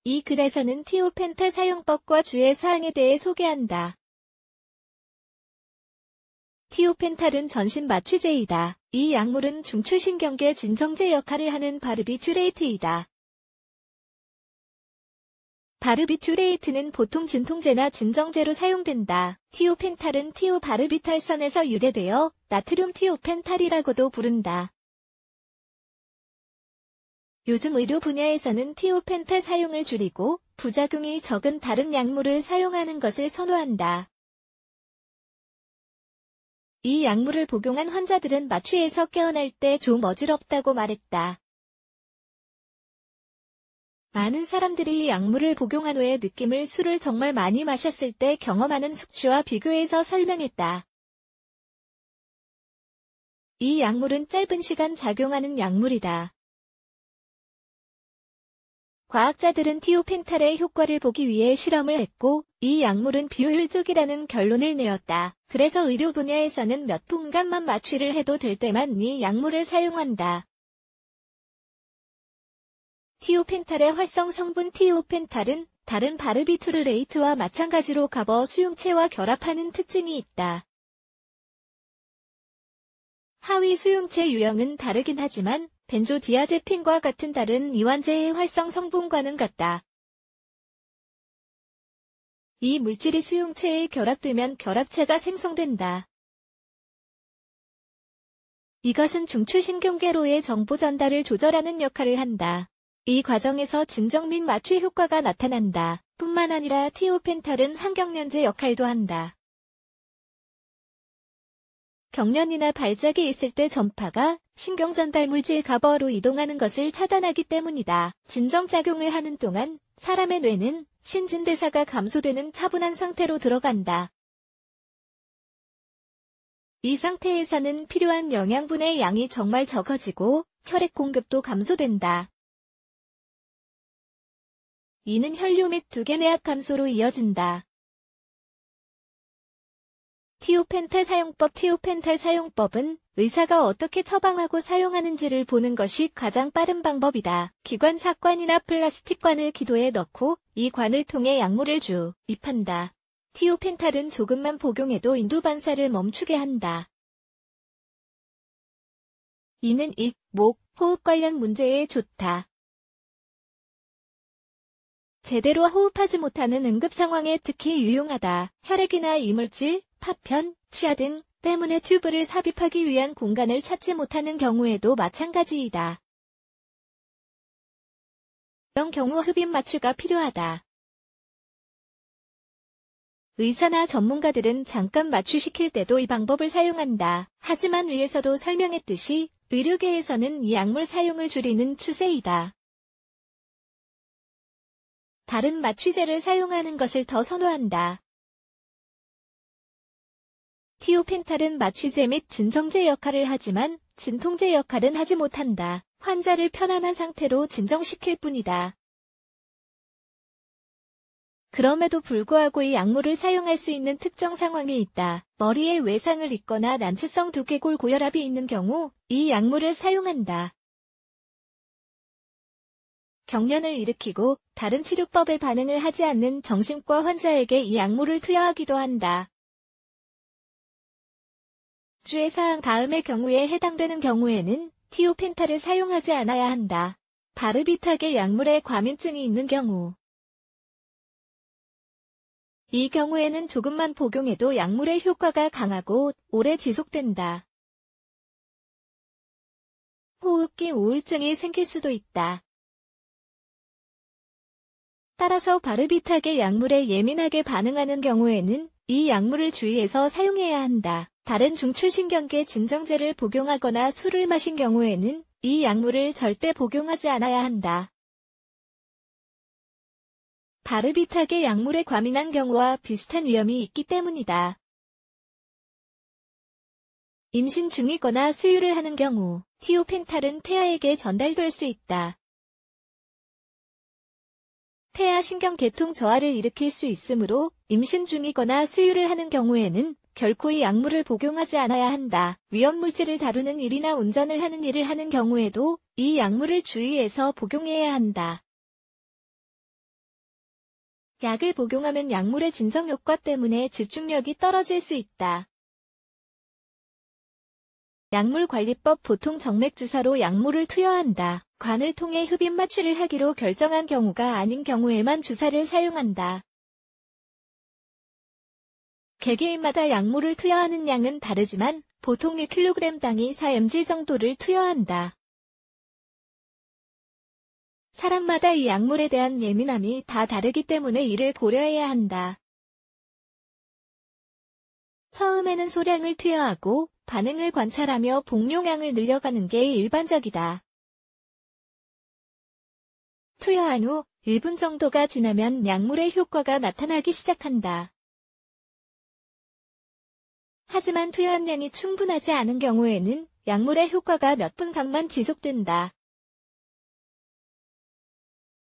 이 글에서는 티오펜탈 사용법과 주의 사항에 대해 소개한다. 티오펜탈은 전신 마취제이다. 이 약물은 중추신경계 진정제 역할을 하는 바르비투레이트이다. 바르비투레이트는 보통 진통제나 진정제로 사용된다. 티오펜탈은 티오바르비탈선에서 유래되어 나트륨 티오펜탈이라고도 부른다. 요즘 의료 분야에서는 티오펜탈 사용을 줄이고 부작용이 적은 다른 약물을 사용하는 것을 선호한다. 이 약물을 복용한 환자들은 마취에서 깨어날 때 좀 어지럽다고 말했다. 많은 사람들이 이 약물을 복용한 후에 느낌을 술을 정말 많이 마셨을 때 경험하는 숙취와 비교해서 설명했다. 이 약물은 짧은 시간 작용하는 약물이다. 과학자들은 티오펜탈의 효과를 보기 위해 실험을 했고, 이 약물은 비효율적이라는 결론을 내었다. 그래서 의료 분야에서는 몇 분간만 마취를 해도 될 때만 이 약물을 사용한다. 티오펜탈의 활성 성분 티오펜탈은 다른 바르비투르레이트와 마찬가지로 가버 수용체와 결합하는 특징이 있다. 하위 수용체 유형은 다르긴 하지만 벤조디아제핀과 같은 다른 이완제의 활성 성분과는 같다. 이 물질이 수용체에 결합되면 결합체가 생성된다. 이것은 중추신경계로의 정보 전달을 조절하는 역할을 한다. 이 과정에서 진정 및 마취 효과가 나타난다. 뿐만 아니라 티오펜탈은 항경련제 역할도 한다. 경련이나 발작이 있을 때 전파가 신경전달물질 가버로 이동하는 것을 차단하기 때문이다. 진정작용을 하는 동안 사람의 뇌는 신진대사가 감소되는 차분한 상태로 들어간다. 이 상태에서는 필요한 영양분의 양이 정말 적어지고 혈액 공급도 감소된다. 이는 혈류 및 두개내약 감소로 이어진다. 티오펜탈 사용법은 의사가 어떻게 처방하고 사용하는지를 보는 것이 가장 빠른 방법이다. 기관사관이나 플라스틱관을 기도에 넣고 이 관을 통해 약물을 주입한다. 티오펜탈은 조금만 복용해도 인두반사를 멈추게 한다. 이는 잇, 목, 호흡 관련 문제에 좋다. 제대로 호흡하지 못하는 응급 상황에 특히 유용하다. 혈액이나 이물질, 파편, 치아 등 때문에 튜브를 삽입하기 위한 공간을 찾지 못하는 경우에도 마찬가지이다. 이런 경우 흡입 마취가 필요하다. 의사나 전문가들은 잠깐 마취시킬 때도 이 방법을 사용한다. 하지만 위에서도 설명했듯이 의료계에서는 이 약물 사용을 줄이는 추세이다. 다른 마취제를 사용하는 것을 더 선호한다. 티오펜탈은 마취제 및 진정제 역할을 하지만 진통제 역할은 하지 못한다. 환자를 편안한 상태로 진정시킬 뿐이다. 그럼에도 불구하고 이 약물을 사용할 수 있는 특정 상황이 있다. 머리에 외상을 입거나 난치성 두개골 고혈압이 있는 경우 이 약물을 사용한다. 경련을 일으키고 다른 치료법에 반응을 하지 않는 정신과 환자에게 이 약물을 투여하기도 한다. 주의사항 다음의 경우에 해당되는 경우에는 티오펜탈을 사용하지 않아야 한다. 바르비탈계 약물에 과민증이 있는 경우. 이 경우에는 조금만 복용해도 약물의 효과가 강하고 오래 지속된다. 호흡기 우울증이 생길 수도 있다. 따라서 바르비탈계 약물에 예민하게 반응하는 경우에는 이 약물을 주의해서 사용해야 한다. 다른 중추신경계 진정제를 복용하거나 술을 마신 경우에는 이 약물을 절대 복용하지 않아야 한다. 바르비탈계 약물에 과민한 경우와 비슷한 위험이 있기 때문이다. 임신 중이거나 수유를 하는 경우, 티오펜탈은 태아에게 전달될 수 있다. 태아 신경계통 저하를 일으킬 수 있으므로 임신 중이거나 수유를 하는 경우에는 결코 이 약물을 복용하지 않아야 한다. 위험물질을 다루는 일이나 운전을 하는 일을 하는 경우에도 이 약물을 주의해서 복용해야 한다. 약을 복용하면 약물의 진정 효과 때문에 집중력이 떨어질 수 있다. 약물관리법 보통 정맥주사로 약물을 투여한다. 관을 통해 흡입 마취를 하기로 결정한 경우가 아닌 경우에만 주사를 사용한다. 개개인마다 약물을 투여하는 양은 다르지만 보통 1kg당 4mg 정도를 투여한다. 사람마다 이 약물에 대한 예민함이 다 다르기 때문에 이를 고려해야 한다. 처음에는 소량을 투여하고 반응을 관찰하며 복용량을 늘려가는 게 일반적이다. 투여한 후 1분 정도가 지나면 약물의 효과가 나타나기 시작한다. 하지만 투여한 양이 충분하지 않은 경우에는 약물의 효과가 몇 분간만 지속된다.